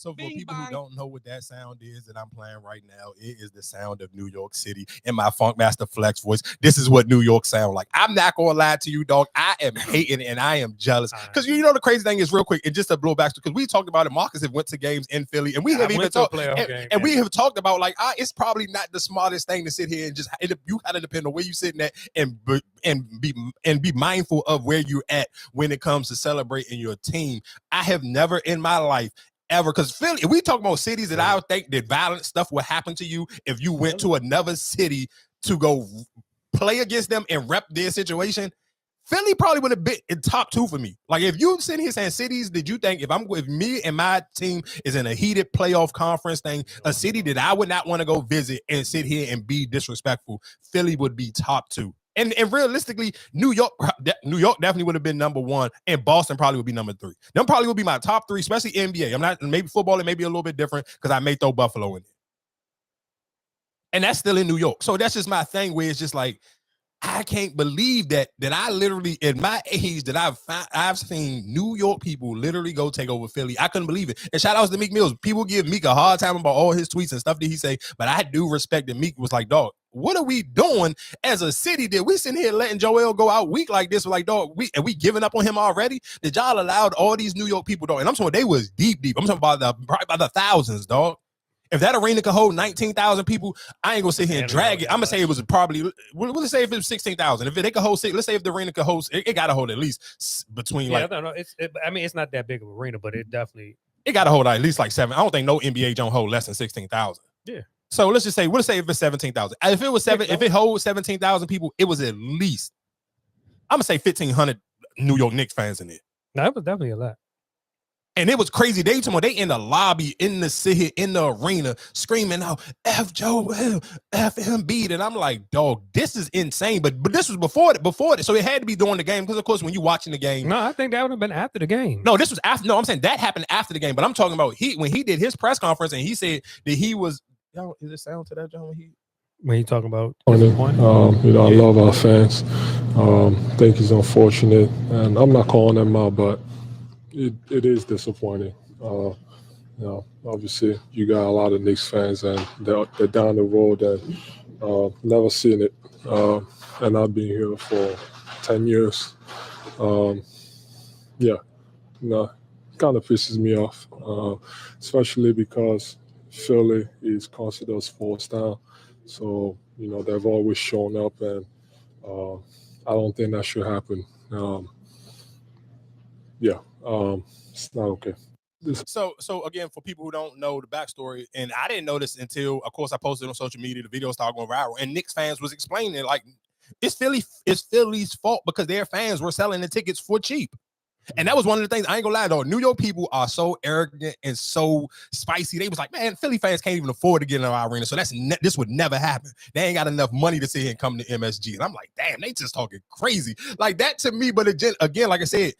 So for Bing people who bang. don't know what that sound is that I'm playing right now, it is the sound of New York City in my Funkmaster Flex voice. This is what New York sound like. I'm not gonna lie to you, dog. I am hating and I am jealous. Because you know the crazy thing is real quick, and just to blow back, because we talked about it. Marcus have went to games in Philly, and we have even talked and we have talked about like it's probably not the smartest thing to sit here and just you gotta depend on where you're sitting at and be mindful of where you're at when it comes to celebrating your team. I have never in my life ever, because Philly, if we talk about cities that I would think that violent stuff would happen to you if you went to another city to go play against them and rep their situation, Philly probably would have been in top 2 for me. Like if you sitting here saying cities, did you think if me and my team is in a heated playoff conference thing, a city that I would not want to go visit and sit here and be disrespectful, Philly would be top 2. And realistically, New York definitely would have been number 1, and Boston probably would be number 3. Them probably would be my top 3, especially NBA. I'm not, maybe football, it may be a little bit different because I may throw Buffalo in there. And that's still in New York. So that's just my thing where it's just like, I can't believe that I literally, in my age, that I've seen New York people literally go take over Philly. I couldn't believe it. And shout outs to Meek Mills. People give Meek a hard time about all his tweets and stuff that he say, but I do respect that Meek was like, dog, what are we doing as a city that we sitting here letting Joel go out weak like this? We're like, dog, we giving up on him already? Did y'all allowed all these New York people, dog? And I'm talking they was deep. I'm talking about probably by the thousands, dog. If that arena could hold 19,000 people, I ain't gonna sit here and drag it. I'm gonna say it was probably, let's say if it was 16,000. If they could hold, let's say if the arena could hold, it gotta hold at least between I don't know. I mean, it's not that big of an arena, but it gotta hold at least like 7. I don't think no NBA don't hold less than 16,000. Yeah. So let's just say, we'll say if it's 17,000. If it was if it holds 17,000 people, it was at least, I'm gonna say 1,500 New York Knicks fans in it. No, it was definitely a lot. And it was crazy. They in the lobby, in the city, in the arena, screaming out, F Joel, F Embiid. And I'm like, dog, this is insane. But this was before it. So it had to be during the game. Because, of course, when you're watching the game. No, I think that would have been after the game. No, this was after. No, I'm saying that happened after the game. But I'm talking about when he did his press conference and he said that he was, is it sound to that, John? When he talking about I love our fans. Think it's unfortunate. And I'm not calling them out, but it is disappointing. Obviously you got a lot of Knicks fans and they're down the road and never seen it. And I've been here for 10 years. Kind of pisses me off, especially because Philly is considered a sports town. So, they've always shown up and I don't think that should happen. It's not okay. So again, for people who don't know the backstory, and I didn't know this until, of course, I posted on social media, the video started going viral, and Knicks fans was explaining it like it's Philly's fault because their fans were selling the tickets for cheap. And that was one of the things, I ain't gonna lie though, New York people are so arrogant and so spicy. They was like, man, Philly fans can't even afford to get in our arena, so this would never happen. They ain't got enough money to sit here and come to MSG. And I'm like, damn, they just talking crazy like that to me. But again, like I said,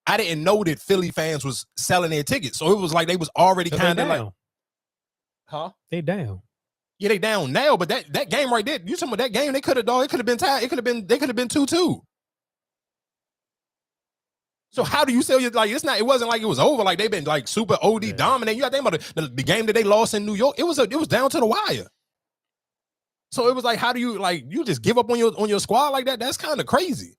I didn't know that Philly fans was selling their tickets. So it was like they was already kind of like, huh? They down. Yeah, they down now, but that game right there, you talking about that game, they could have been tied. They could have been 2-2. So how do you sell your, like, it wasn't like it was over, like they've been like super OD dominant. You got to think about the game that they lost in New York, it was down to the wire. So it was like, how do you, like, you just give up on your squad like that? That's kind of crazy.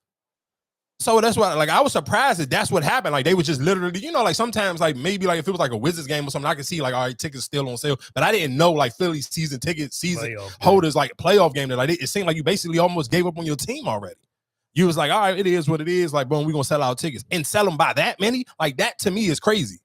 So that's why, like, I was surprised that that's what happened. Like, they was just literally, like, sometimes, like, maybe, like, if it was, like, a Wizards game or something, I could see, like, all right, tickets still on sale. But I didn't know, like, Philly season holders, like, playoff game, that, like, it seemed like you basically almost gave up on your team already. You was like, all right, it is what it is. Like, boom, we're going to sell out tickets. And sell them by that many? Like, that, to me, is crazy.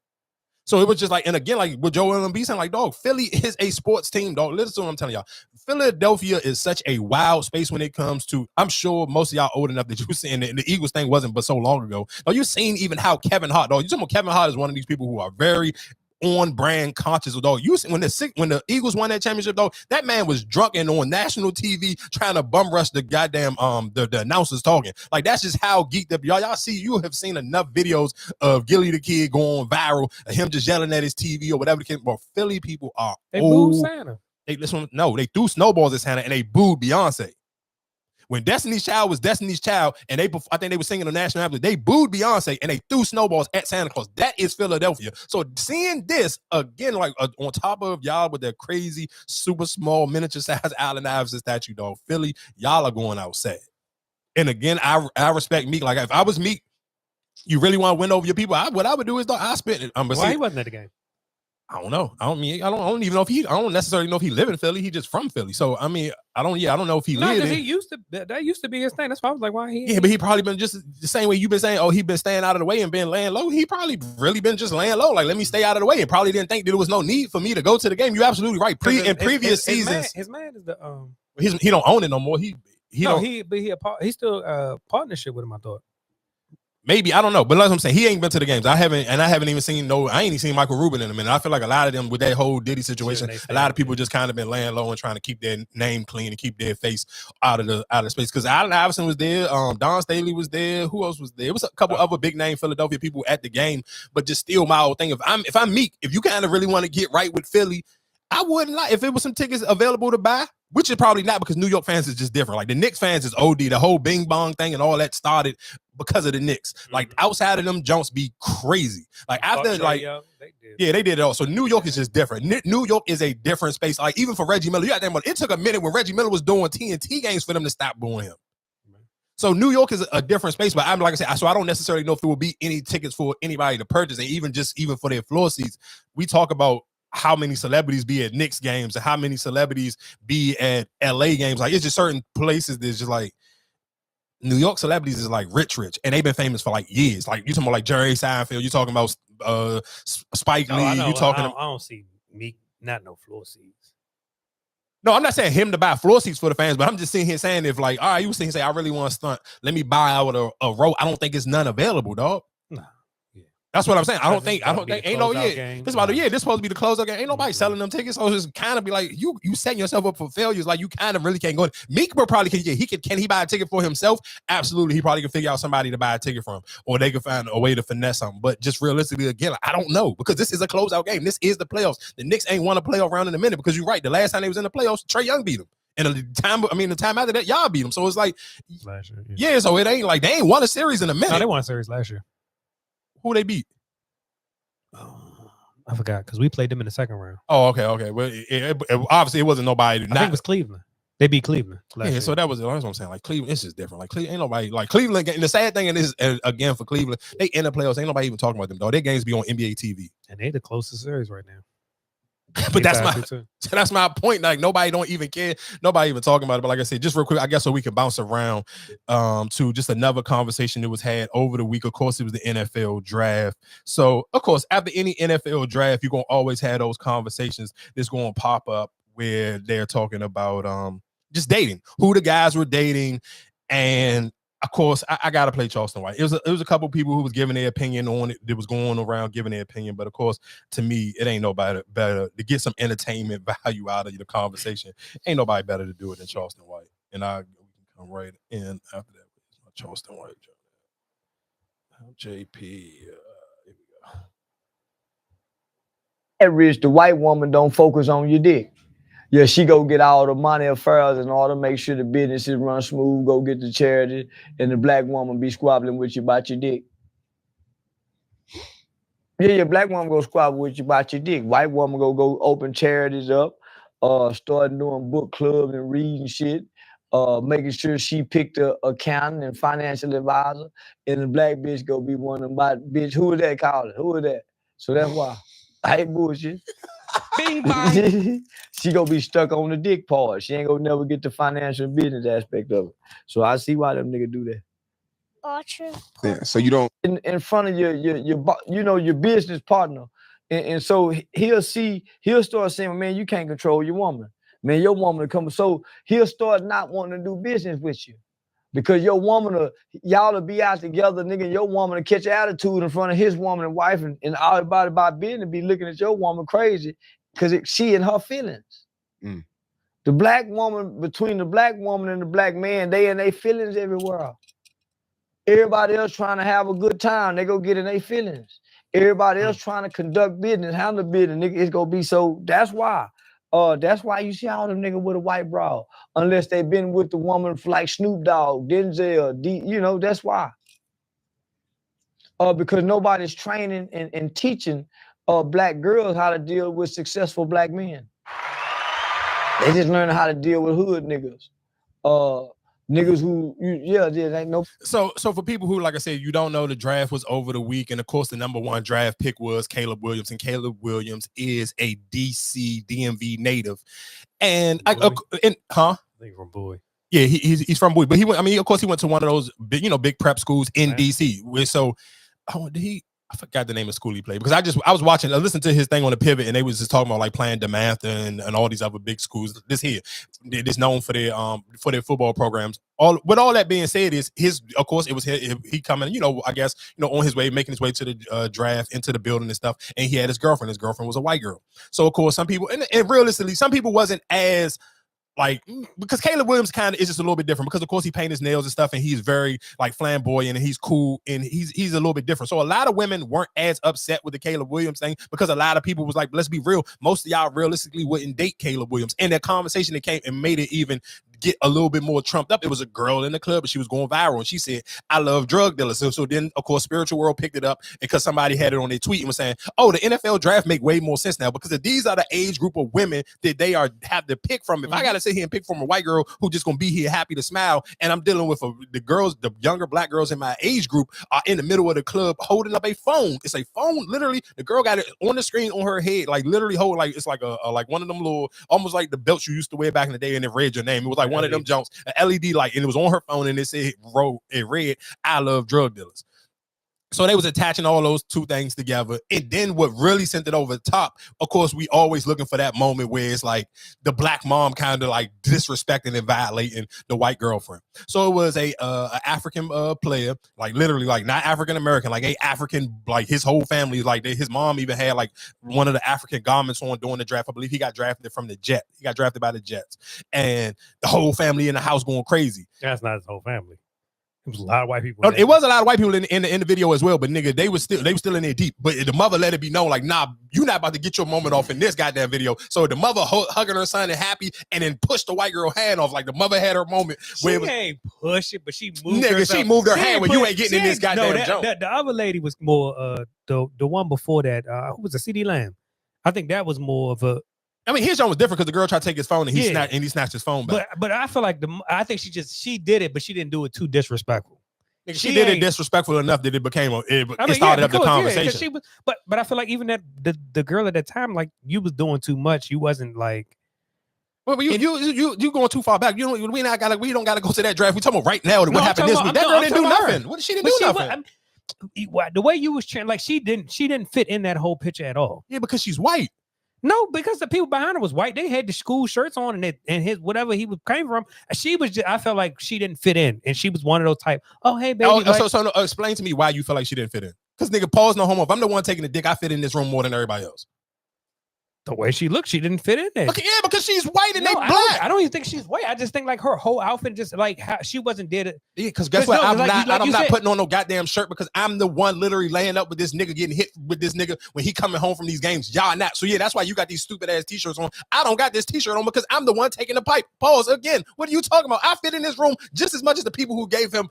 So it was just like, and again, like with Joel Embiid saying, like, dog, Philly is a sports team, dog. Listen to what I'm telling y'all. Philadelphia is such a wild space when it comes to, I'm sure most of y'all old enough that you seen the Eagles thing wasn't but so long ago. Now, you've seen even how Kevin Hart, dog. You talking about Kevin Hart is one of these people who are very on brand conscious of, dog. You see, when the Eagles won that championship, dog, that man was drunk and on national TV trying to bum rush the goddamn the announcers talking. Like, that's just how geeked up y'all see. You have seen enough videos of Gilly the Kid going viral, him just yelling at his TV or whatever the case. But Philly people are booed Santa. They threw snowballs at Santa and they booed Beyonce. When Destiny's Child was Destiny's Child, and I think they were singing the national anthem, they booed Beyonce and they threw snowballs at Santa Claus. That is Philadelphia. So seeing this again, like on top of y'all with their crazy, super small, miniature size Allen Iverson statue, dog, Philly, y'all are going outside. And again, I respect Meek. Like if I was Meek, you really want to win over your people. What I would do is I spit it. Why he wasn't at the game? I don't know. I don't even know if I don't necessarily know if he live in Philly. He just from Philly. So I mean, I don't know if he lived. He used to. That used to be his thing. That's why I was like, why he? Yeah, but he probably been just the same way you've been saying. Oh, he been staying out of the way and been laying low. He probably really been just laying low. Like, let me stay out of the way, and probably didn't think that there was no need for me to go to the game. You're absolutely right. In previous seasons, his man is the he don't own it no more. He still partnership with him. I thought. Maybe, I don't know, but like I'm saying, he ain't been to the games. I haven't even seen I ain't even seen Michael Rubin in a minute. I feel like a lot of them with that whole Diddy situation, a lot of people just kind of been laying low and trying to keep their name clean and keep their face out of the space. Because Allen Iverson was there, Don Staley was there. Who else was there? It was a couple other big name Philadelphia people at the game. But just still, my whole thing, if I'm Meek, if you kind of really want to get right with Philly, I wouldn't lie if it was some tickets available to buy. Which is probably not, because New York fans is just different. Like the Knicks fans is OD. The whole bing bong thing and all that started because of the Knicks. Like outside of them, Jones be crazy. Like after they did it all. So New York is just different. New York is a different space. Like even for Reggie Miller, it took a minute when Reggie Miller was doing TNT games for them to stop booing him. So New York is a different space. But I'm like I said, so I don't necessarily know if there will be any tickets for anybody to purchase, and even for their floor seats. We talk about how many celebrities be at Knicks games and how many celebrities be at LA games. Like it's just certain places that's just like New York celebrities is like rich, and they've been famous for like years. Like you talking about like Jerry Seinfeld, you talking about Spike Lee. I don't see Meek not no floor seats. No, I'm not saying him to buy floor seats for the fans, but I'm just sitting here saying if like, all right, you was sitting here say I really want to stunt, let me buy out a row. I don't think it's none available, dog. Nah. That's what I'm saying. I don't think ain't no This about a year. This supposed to be the closeout game. Ain't nobody selling them tickets. So it's kind of be like you setting yourself up for failures. Like you kind of really can't go. Meek probably can he buy a ticket for himself? Absolutely. He probably can figure out somebody to buy a ticket from, or they can find a way to finesse something. But just realistically, again, I don't know, because this is a closeout game. This is the playoffs. The Knicks ain't won a playoff round in a minute, because you're right. The last time they was in the playoffs, Trae Young beat them. And the time after that, y'all beat them. So it's like last year. Yeah, so it ain't like they ain't won a series in a minute. No, they won a series last year. Who they beat? I forgot, because we played them in the second round. Oh, okay. Well, obviously it wasn't nobody. I think it was Cleveland. They beat Cleveland. Yeah, so that's what I'm saying. Like Cleveland, it's just different. Like Cleveland, ain't nobody like Cleveland. And the sad thing is, again, for Cleveland, they in the playoffs. Ain't nobody even talking about them, though. Their games be on NBA TV, and they the closest series right now. But that's my point. Like nobody don't even care. Nobody even talking about it. But like I said, just real quick, I guess so we can bounce around to just another conversation that was had over the week. Of course, it was the NFL draft. So of course, after any NFL draft, you're gonna always have those conversations that's gonna pop up where they're talking about just dating, who the guys were dating, and of course, I gotta play Charleston White. It was a couple people who was giving their opinion on it. That was going around giving their opinion, but of course, to me, it ain't nobody better to get some entertainment value out of the conversation. Ain't nobody better to do it than Charleston White. And we can come right in after that. Charleston White, JP. Here we go. Average, the white woman don't focus on your dick. Yeah, she go get all the money affairs and all to make sure the businesses run smooth, go get the charity, and the black woman be squabbling with you about your dick. Yeah, your black woman go squabble with you about your dick. White woman go open charities up, start doing book clubs and reading shit, making sure she picked a accountant and financial advisor, and the black bitch go be one of them, bitch, who is that calling? Who is that? So that's why I ain't bullshit. Bing bang. She gonna be stuck on the dick part. She ain't gonna never get the financial business aspect of it. So I see why them niggas do that. Yeah. So you don't in front of your business partner, and so he'll start saying, man, you can't control your woman. Man, your woman will come. So he'll start not wanting to do business with you. Because your woman, y'all will be out together, nigga. Your woman will catch attitude in front of his woman and wife, and everybody about business be looking at your woman crazy because she in her feelings. Mm. The black woman, between the black woman and the black man, they in their feelings everywhere. Everybody else trying to have a good time, they go get in their feelings. Everybody else trying to conduct business, handle business, nigga, it's gonna be so. That's why That's why you see all them niggas with a white bra, unless they been with the woman like Snoop Dogg, Denzel, you know, that's why. Because nobody's training and teaching black girls how to deal with successful black men. They just learning how to deal with hood niggas. Niggas who, there ain't no. So for people who, like I said, you don't know, the draft was over the week, and of course the #1 draft pick was Caleb Williams, and Caleb Williams is a DC DMV native, and I think from Bowie. Yeah, he's from Bowie, but he went. I mean, of course, he went to one of those big prep schools in DC. So, I forgot the name of school he played, because I was watching, I listened to his thing on the Pivot, and they was just talking about like playing DeMatha and all these other big schools. This here, it's known for their football programs. With all that being said, of course it was he coming, I guess, on his way, making his way to the draft, into the building and stuff, and he had his girlfriend. His girlfriend was a white girl. So of course some people, and realistically, some people wasn't as like, because Caleb Williams kind of is just a little bit different, because of course he paints his nails and stuff, and he's very like flamboyant, and he's cool, and he's a little bit different. So a lot of women weren't as upset with the Caleb Williams thing, because a lot of people was like, let's be real, most of y'all realistically wouldn't date Caleb Williams. And that conversation that came and made it even get a little bit more trumped up. It was a girl in the club, and she was going viral, and she said, I love drug dealers. So then of course Spiritual World picked it up, because somebody had it on their tweet and was saying, oh, the NFL draft make way more sense now, because if these are the age group of women that they have to pick from. If I gotta sit here and pick from a white girl who just gonna be here happy to smile, and I'm dealing with the younger black girls in my age group are in the middle of the club holding up a phone. It's a phone, literally. The girl got it on the screen on her head, like literally hold, like it's like a like one of them little, almost like the belts you used to wear back in the day, and it read your name. It was like one of them jumps, an LED light, and it was on her phone, and it said, it read, I love drug dealers. So they was attaching all those two things together. And then what really sent it over the top, of course, we always looking for that moment where it's like the black mom kind of like disrespecting and violating the white girlfriend. So it was a African player, like literally like not African American, like a African, like his whole family, like his mom even had like one of the African garments on during the draft. I believe he got drafted from the Jets. He got drafted by the Jets, and the whole family in the house going crazy. That's not his whole family. It was a lot of white people. It was a lot of white people in the video as well, but nigga, they was still in there deep. But the mother let it be known, like, nah, you not about to get your moment off in this goddamn video. So the mother hugging her son and happy, and then pushed the white girl hand off. Like the mother had her moment. She ain't push it, but she moved. Nigga, she moved her hand when you ain't getting in this goddamn jump. The other lady was more the one before that. Who was a CD Lamb? I think that was more of a. I mean, his one was different because the girl tried to take his phone, and he snatched his phone back. But I feel like I think she did it, but she didn't do it too disrespectful. She did it disrespectful enough that it became it started up the conversation. She was, but I feel like even that the girl at that time, like, you was doing too much. You wasn't like. Well, but you going too far back. We don't gotta go to that draft. We talking about right now. What happened this week? That girl didn't do nothing. What, she didn't do nothing. The way you was like, she didn't fit in that whole picture at all. Yeah, because she's white. No, because the people behind her was white. They had the school shirts on, and his whatever he came from. She was just, I felt like she didn't fit in, and she was one of those type. Oh, hey, baby. So explain to me why you feel like she didn't fit in. Because nigga, pause, no homo. If I'm the one taking the dick, I fit in this room more than everybody else. The way she looked, she didn't fit in there. Okay, yeah, because she's white and they black. I don't even think she's white. I just think like her whole outfit, just like how she wasn't there to. Yeah, because guess what? I'm not putting on no goddamn shirt, because I'm the one literally laying up with this nigga, getting hit with this nigga when he coming home from these games. Y'all not. So yeah, that's why you got these stupid ass t-shirts on. I don't got this t-shirt on because I'm the one taking the pipe. Pause again. What are you talking about? I fit in this room just as much as the people who gave him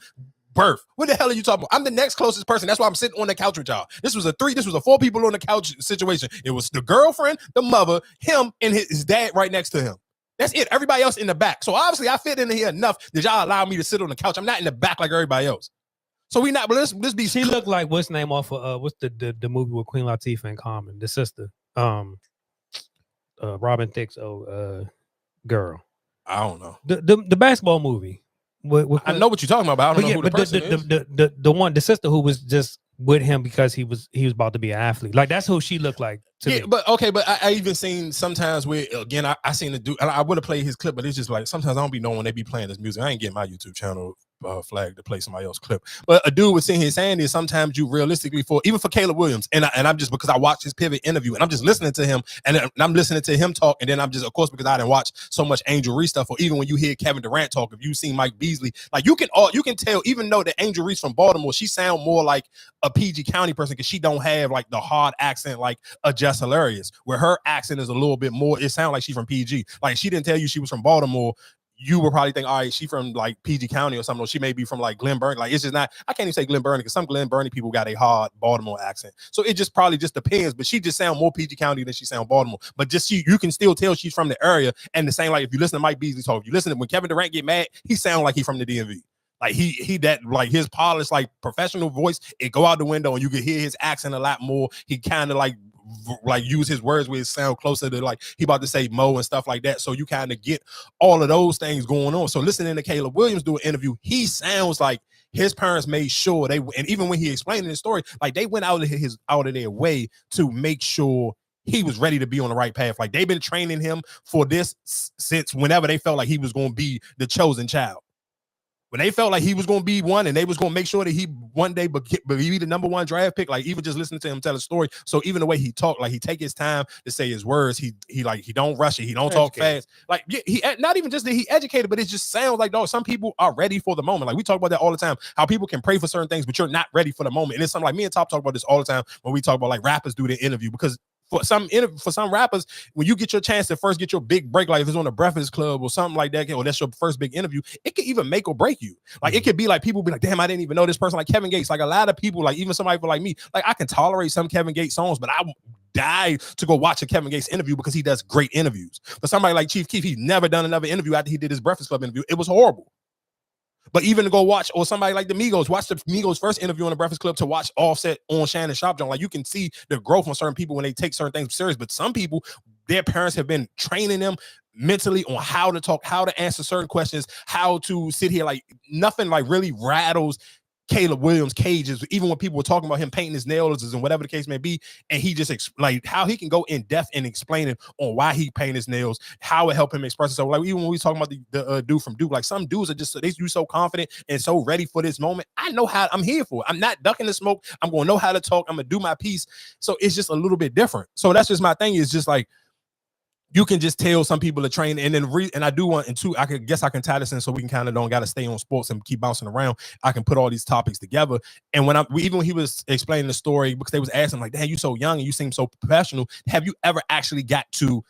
birth. What the hell are you talking about? I'm the next closest person. That's why I'm sitting on the couch with y'all. This was a 4 people on the couch situation. It was the girlfriend, the mother, him, and his dad right next to him. That's it. Everybody else in the back. So obviously I fit in here enough that y'all allow me to sit on the couch. I'm not in the back like everybody else. So we not, but let's be. She looked like what's the name off of what's the movie with Queen Latifah and Common, the sister, Robin Thicke's girl. I don't know. The basketball movie. I know what you're talking about, but I don't know who the person is. The one, the sister who was just with him because he was about to be an athlete. Like, that's who she looked like to me. But okay, but I even seen sometimes where, again, I seen the dude, I would have played his clip, but it's just like sometimes I don't be knowing when they be playing this music. I ain't getting my YouTube channel flag to play somebody else's clip. But a dude was sitting here saying this sometimes you realistically even for Caleb Williams, and I'm just because I watched his pivot interview and I'm just listening to him and I'm listening to him talk, and then I'm just, of course, because I didn't watch so much Angel Reese stuff, or even when you hear Kevin Durant talk, if you seen Mike Beasley, like you can tell, even though the Angel Reese from Baltimore, she sound more like a PG County person because she don't have like the hard accent like a Jess Hilarious, where her accent is a little bit more, it sounds like she's from PG. Like she didn't tell you she was from Baltimore, you would probably think, all right, she from like PG County or something, or she may be from like Glen Burnie. Like it's just not, I can't even say Glen Burnie because some Glen Burnie people got a hard Baltimore accent. So it just probably just depends, but she just sound more PG County than she sound Baltimore. But just you can still tell she's from the area. And the same, like if you listen to Mike Beasley talk, if you listen to when Kevin Durant get mad, he sound like he from the DMV. Like he that like his polished like professional voice, it go out the window and you can hear his accent a lot more. He kind of like use his words where it sound closer to like he about to say Mo and stuff like that. So you kind of get all of those things going on. So listening to Caleb Williams do an interview, he sounds like his parents made sure and even when he explained his story, like they went out of their way to make sure he was ready to be on the right path. Like they've been training him for this since whenever they felt like he was going to be the chosen child. When they felt like he was going to be one and they was going to make sure that he one day be the number one draft pick, like even just listening to him tell a story. So even the way he talked, like he take his time to say his words. He don't rush it. He don't talk fast. Like he not even just that he educated, but it just sounds like, dog, some people are ready for the moment. Like we talk about that all the time, how people can pray for certain things, but you're not ready for the moment. And it's something like me and Top talk about this all the time when we talk about like rappers do their interview, because for some rappers, when you get your chance to first get your big break, like if it's on the Breakfast Club or something like that, or that's your first big interview, it could even make or break you. Like it could be like people be like, damn, I didn't even know this person, like Kevin Gates. Like a lot of people, like even somebody like me, like I can tolerate some Kevin Gates songs, but I die to go watch a Kevin Gates interview because he does great interviews. But somebody like Chief Keef, he's never done another interview after he did his Breakfast Club interview. It was horrible. But even to go watch, or somebody like the Migos, watch the Migos first interview on the Breakfast Club to watch Offset on Shannon Sharp John. Like you can see the growth on certain people when they take certain things serious. But some people, their parents have been training them mentally on how to talk, how to answer certain questions, how to sit here. Like nothing like really rattles Caleb Williams' cages, even when people were talking about him painting his nails and whatever the case may be, and he just like how he can go in depth and explaining on why he painted his nails, how it helped him express himself. Like even when we talking about the dude from Duke, like some dudes are just they so confident and so ready for this moment. I know how I'm here for it. I'm not ducking the smoke. I'm going to know how to talk. I'm going to do my piece. So it's just a little bit different. So that's just my thing. Is just like you can just tell some people to train, and then and I do want, and two, I guess I can tie this in so we can kind of don't got to stay on sports and keep bouncing around. I can put all these topics together. And even when he was explaining the story, because they was asking like, damn, you so young and you seem so professional. Have you ever actually got to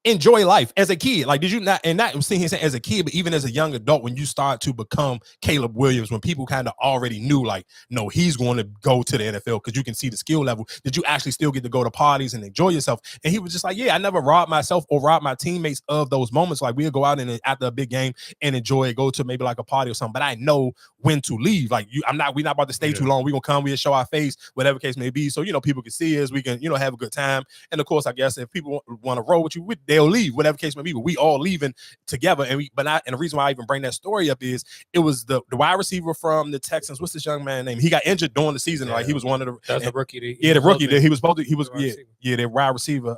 enjoy life as a kid? Like, did you not, and not sitting here saying as a kid, but even as a young adult, when you start to become Caleb Williams, when people kind of already knew, like, no, he's going to go to the NFL because you can see the skill level, did you actually still get to go to parties and enjoy yourself? And he was just like, yeah, I never robbed myself or robbed my teammates of those moments. Like, we'll go out and after a big game and enjoy it, go to maybe like a party or something, but I know when to leave. Like, we're not about to stay too long. We're going to come, we'll show our face, whatever case may be. So, people can see us, we can, have a good time. And of course, I guess if people want to roll with you, they'll leave, whatever case may be, but we all leaving together. And the reason why I even bring that story up is it was the wide receiver from the Texans. What's this young man name? He got injured during the season. Yeah. Like he was one of the that's the rookie. The rookie that he was supposed to, the wide receiver.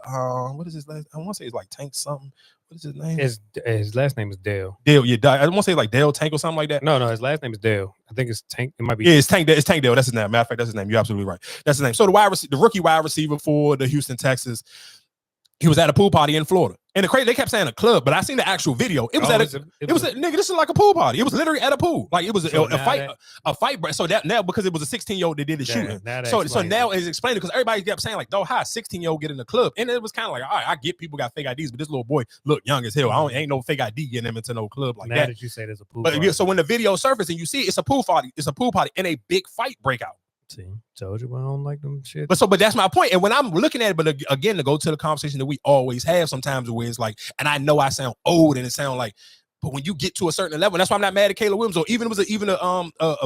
What is his last? I want to say it's like Tank something. What is his name? His last name is Dell. Dell, yeah. I want to say like Dell Tank or something like that. No, his last name is Dell. I think it's Tank. It might be. Yeah, it's Tank. It's Tank Dell. That's his name. Matter of fact, that's his name. You're absolutely right. That's his name. So the rookie wide receiver for the Houston Texans, he was at a pool party in Florida. And they kept saying a club, but I seen the actual video. It was nigga, this is like a pool party. It was literally at a pool. Like it was a fight. So that now, because it was a 16-year-old that did the shooting. So now it's explained because everybody kept saying like, "Dog, how a 16-year-old get in the club?" And it was kind of like, all right, I get people got fake IDs, but this little boy look young as hell. Ain't no fake ID getting him into no club like that. That you say there's a pool. But so when the video surfaced and you see it's a pool party, and a big fight breakout. See, told you I don't like them shit. But that's my point. And when I'm looking at it, but again, to go to the conversation that we always have sometimes where it's like, and I know I sound old and it sound like, but when you get to a certain level, and that's why I'm not mad at Caleb Williams. Or even it was a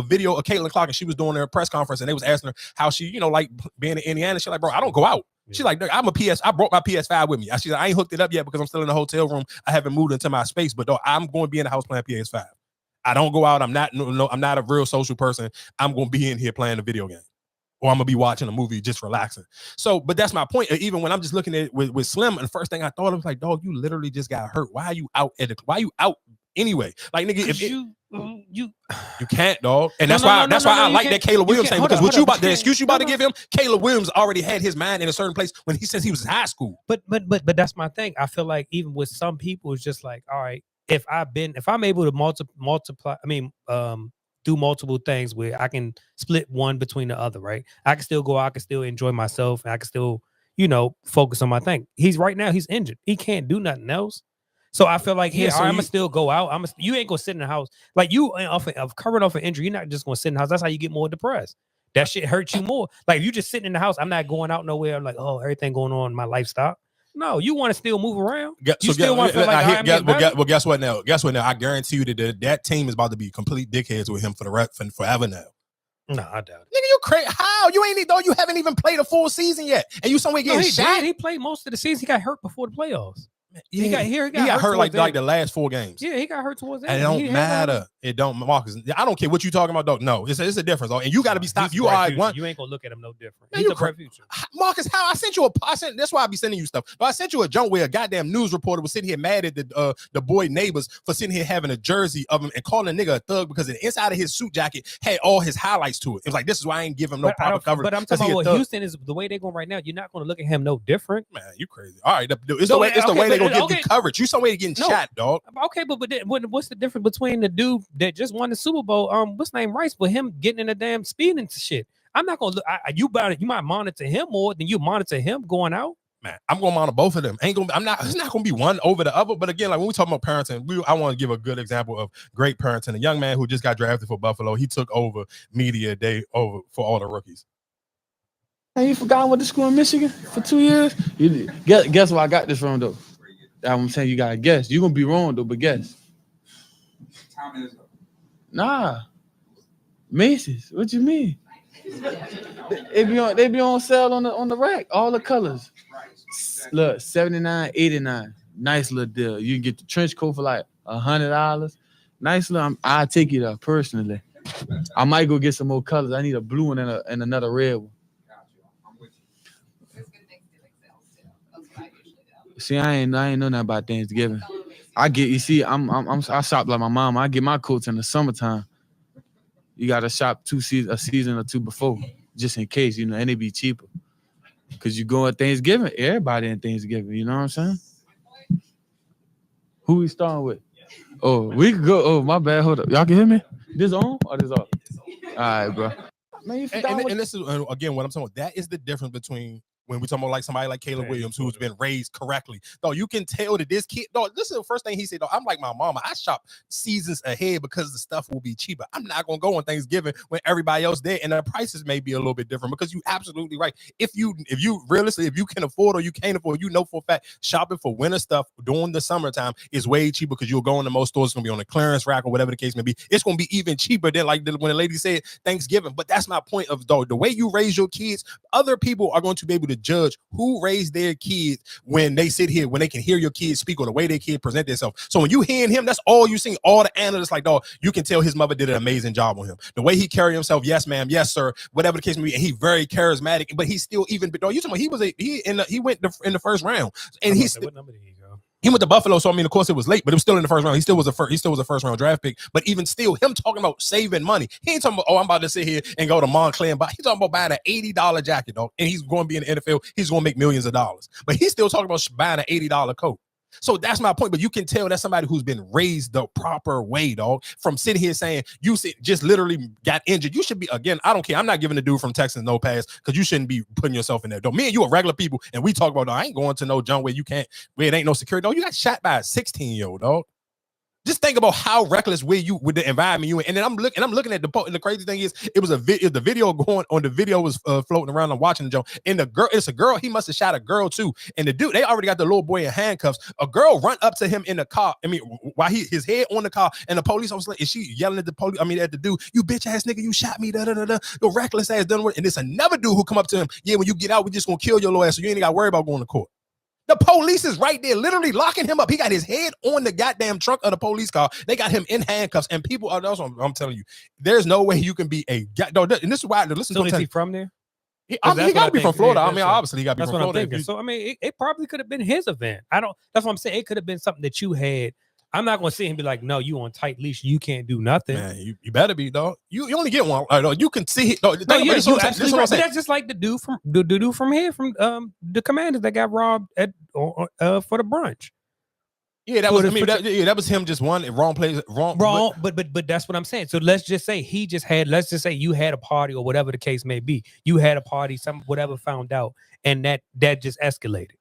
video of Caitlin Clark, and she was doing her press conference, and they was asking her how she, like being in Indiana. She's like, bro, I don't go out. Yeah. She's like, I brought my PS5 with me. She's like, I ain't hooked it up yet because I'm still in the hotel room. I haven't moved into my space, but I'm going to be in the house playing PS5. I don't go out. I'm not a real social person. I'm going to be in here playing a video game. Or I'm gonna be watching a movie just relaxing. So, but that's my point. Even when I'm just looking at it with Slim, and the first thing I thought, I was like, dog, you literally just got hurt. Why are you out why are you out anyway? Like, nigga, you can't, dog. And that's No, why I you like that can't. Caleb Williams thing, because the excuse you about to No. give him, Caleb Williams already had his mind in a certain place when he says he was in high school. But that's my thing. I feel like even with some people, it's just like, all right, if I'm able to multiply, do multiple things where I can split one between the other, right? I can still go out, I can still enjoy myself, and I can still, focus on my thing. He's injured. He can't do nothing else. So I feel like, I'm gonna still go out. You ain't gonna sit in the house. Like you covering off an injury, you're not just gonna sit in the house. That's how you get more depressed. That shit hurts you more. Like if you just sitting in the house, I'm not going out nowhere. I'm like, oh, everything going on in my lifestyle. No, you want to still move around. You still want to feel like well, guess what now? I guarantee you that team is about to be complete dickheads with him forever now. No, I doubt it. Nigga, you crazy? How you ain't? Though you haven't even played a full season yet, and you somewhere getting shot. He played most of the season. He got hurt before the playoffs. He got hurt like the last 4 games. Yeah, he got hurt towards the end. And it don't matter. It don't, Marcus. I don't care what you talking about, dog. No, it's a difference, dog. And you got to be stopped. You are one. You ain't gonna look at him no different. He's a bright future. Marcus, how I sent you that's why I be sending you stuff. But I sent you a junk where a goddamn news reporter was sitting here mad at the boy neighbors for sitting here having a jersey of him and calling a nigga a thug because the inside of his suit jacket had all his highlights to it. It was like, this is why I ain't give him no proper coverage. But I'm talking about what Houston is, the way they're going right now. You're not gonna look at him no different. Man, you crazy. All right, it's the way they're gonna give you coverage. You somewhere getting shot, dog. Okay, but what's the difference between the dude that just won the Super Bowl, what's his name, Rice, but him getting in a damn speed into shit? I'm not gonna look. You might monitor him more than you monitor him going out. Man, I'm gonna monitor both of them. It's not gonna be one over the other. But again, like when we talk about parenting, I want to give a good example of great parenting. A young man who just got drafted for Buffalo, he took over media day over for all the rookies. Hey, you forgot I went to school in Michigan for 2 years? Guess where I got this from, though? I'm saying you gotta guess. You're gonna be wrong though, but guess. Time is up. Nah. Macy's. What you mean? They be on sale on the rack, all the colors. Look, $79, $89. Nice little deal. You can get the trench coat for like $100. Nice little. I'll take you there personally. I might go get some more colors. I need a blue one and another red one. See, I ain't know nothing about Thanksgiving. I shop like my mom. I get my coats in the summertime. You gotta shop a season or two before, just in case, and they be cheaper. Cause you go at Thanksgiving, everybody in Thanksgiving, you know what I'm saying? Who we starting with? Oh, we could go. Oh, my bad. Hold up. Y'all can hear me? This on or this off? All right, bro. Man, and this is again what I'm talking about. That is the difference between when we talking about like somebody like Caleb Williams who's been raised correctly. Though you can tell that this kid, dog, this is the first thing he said, dog, I'm like my mama. I shop seasons ahead because the stuff will be cheaper. I'm not gonna go on Thanksgiving when everybody else there and the prices may be a little bit different, because you absolutely right. If you realistically, if you can afford or you can't afford, for a fact shopping for winter stuff during the summertime is way cheaper, because you'll go into most stores, it's gonna be on the clearance rack or whatever the case may be. It's gonna be even cheaper than like when the lady said Thanksgiving. But that's my point of, though, the way you raise your kids, other people are going to be able to judge who raised their kids when they sit here, when they can hear your kids speak or the way their kids present themselves. So when you hearing him, that's all you see. All the analysts like, dog, you can tell his mother did an amazing job on him. The way he carried himself, yes, ma'am, yes, sir, whatever the case may be, and he very charismatic. But he still even, dog, you talking about he went in the first round, and what number did he go? He went to Buffalo, so I mean, of course, it was late, but it was still in the first round. He still was a first round draft pick. But even still, him talking about saving money, he ain't talking about, oh, I'm about to sit here and go to Montclair and buy. He's talking about buying an $80 jacket, dog, and he's going to be in the NFL. He's going to make millions of dollars, but he's still talking about buying an $80 coat. So that's my point. But you can tell that's somebody who's been raised the proper way, dog. From sitting here saying you just literally got injured. You should be, again, I don't care. I'm not giving the dude from Texans no pass, because you shouldn't be putting yourself in there. Though me and you are regular people, and we talk about, I ain't going to no junk where it ain't no security. Dog, you got shot by a 16-year-old, dog. Just think about how reckless with the environment you in. And then I'm looking at and the crazy thing is, it was the video going on. The video was floating around. I'm watching the joke. And it's a girl. He must have shot a girl too. And the dude, they already got the little boy in handcuffs. A girl run up to him in the car. I mean, while his head on the car, and the police officer, is she yelling at the police? I mean, at the dude, you bitch ass nigga, you shot me. The reckless ass done with. And it's another dude who come up to him. Yeah, when you get out, we just gonna kill your little ass, so you ain't got to worry about going to court. The police is right there, literally locking him up. He got his head on the goddamn trunk of the police car. They got him in handcuffs, and people are. I'm telling you, there's no way you can be a. And this is why. Listen, so is he from there? He got to be from Florida. I mean, obviously, he got to be from Florida. So I mean, it probably could have been his event. That's what I'm saying. It could have been something that you had I'm not gonna sit here and be like, no, you on tight leash, you can't do nothing. Man, you better be, dog. You only get one. You can see it. Dog, No, you absolutely right. But that's just like the dude from here, from the Commanders that got robbed at for the brunch. Yeah, that was. That was him. Just one wrong place, wrong. But that's what I'm saying. So let's just say let's just say you had a party or whatever the case may be. You had a party, whatever found out, and that just escalated.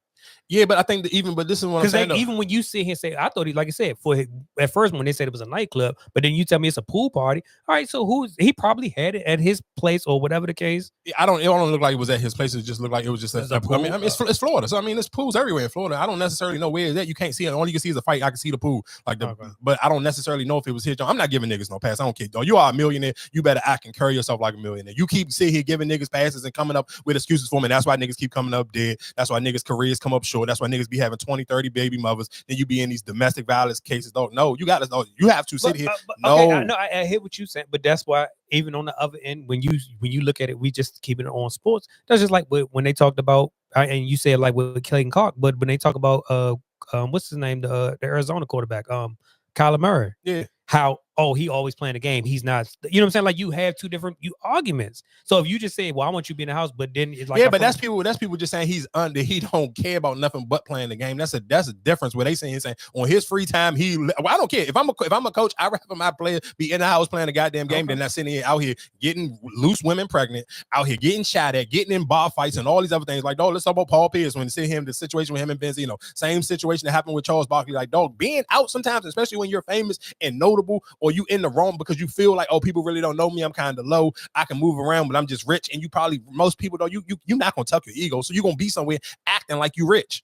Yeah, but I think but this is what I'm saying. Even when you sit here and say, I thought like I said, at first when they said it was a nightclub, but then you tell me it's a pool party. All right, so he probably had it at his place or whatever the case. It don't look like it was at his place. It just looked like it was just a pool. I mean, it's Florida, so I mean, there's pools everywhere in Florida. I don't necessarily know where it's at. You can't see it. All you can see is a fight. I can see the pool, but I don't necessarily know if it was his. I'm not giving niggas no pass. I don't care, dog. You are a millionaire. You better act and carry yourself like a millionaire. You keep sitting here giving niggas passes and coming up with excuses for me. That's why niggas keep coming up dead. That's why niggas' careers come up short. That's why niggas be having 20, 30 baby mothers. Then you be in these domestic violence cases. Don't know. You have to sit here. I hear what you saying, but that's why even on the other end, when you look at it, we just keep it on sports. That's just like when they talked about, and you said like with Clayton Clark, but when they talk about what's his name, the Arizona quarterback, Kyler Murray. Yeah. How he always playing the game. He's not, you know what I'm saying? Like you have two different arguments. So if you just say, well, I want you to be in the house, but then it's like, but that's people just saying he don't care about nothing but playing the game. That's a difference where they saying on his free time, I don't care. If I'm a coach, I'd rather my player be in the house playing the goddamn game than not sitting here out here getting loose women pregnant, out here getting shot at, getting in bar fights and all these other things. Like, dog, let's talk about Paul Pierce when the situation with him and Benzino, same situation that happened with Charles Barkley. Like, dog, being out sometimes, especially when you're famous and notable, or you in the wrong because you feel like, people really don't know me. I'm kind of low. I can move around, but I'm just rich. And most people though, you're not gonna tuck your ego, so you're gonna be somewhere acting like you rich.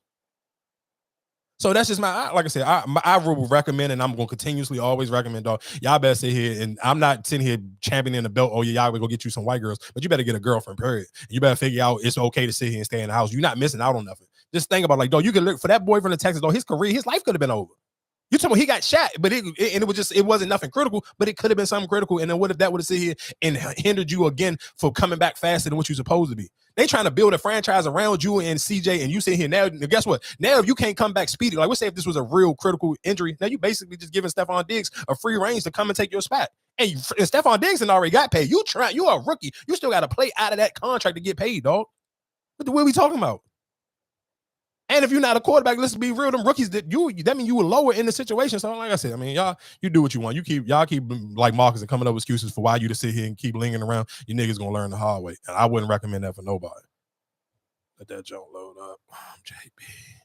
So that's just like I said, I will recommend, and I'm gonna continuously always recommend, dog. Y'all better sit here, and I'm not sitting here championing the belt. Oh yeah, y'all will go get you some white girls, but you better get a girlfriend. Period. You better figure out it's okay to sit here and stay in the house. You're not missing out on nothing. Just think about dog. You can look for that boy from the Texans. Dog, his life could have been over. You talking about he got shot, but it wasn't nothing critical, but it could have been something critical. And then what if that would have sit here and hindered you again for coming back faster than what you're supposed to be? They trying to build a franchise around you and CJ, and you sit here now. Guess what? Now if you can't come back speedy, like let's say if this was a real critical injury, now you basically just giving Stephon Diggs a free range to come and take your spot. And Stephon Diggs already got paid. You are a rookie. You still got to play out of that contract to get paid, dog. What are we talking about? And if you're not a quarterback, let's be real, them rookies that mean you were lower in the situation. So like I said, I mean, y'all, you do what you want. Y'all keep like Marcus and coming up with excuses for why you to sit here and keep lingering around. You niggas gonna learn the hard way. And I wouldn't recommend that for nobody. Let that joke load up. JB.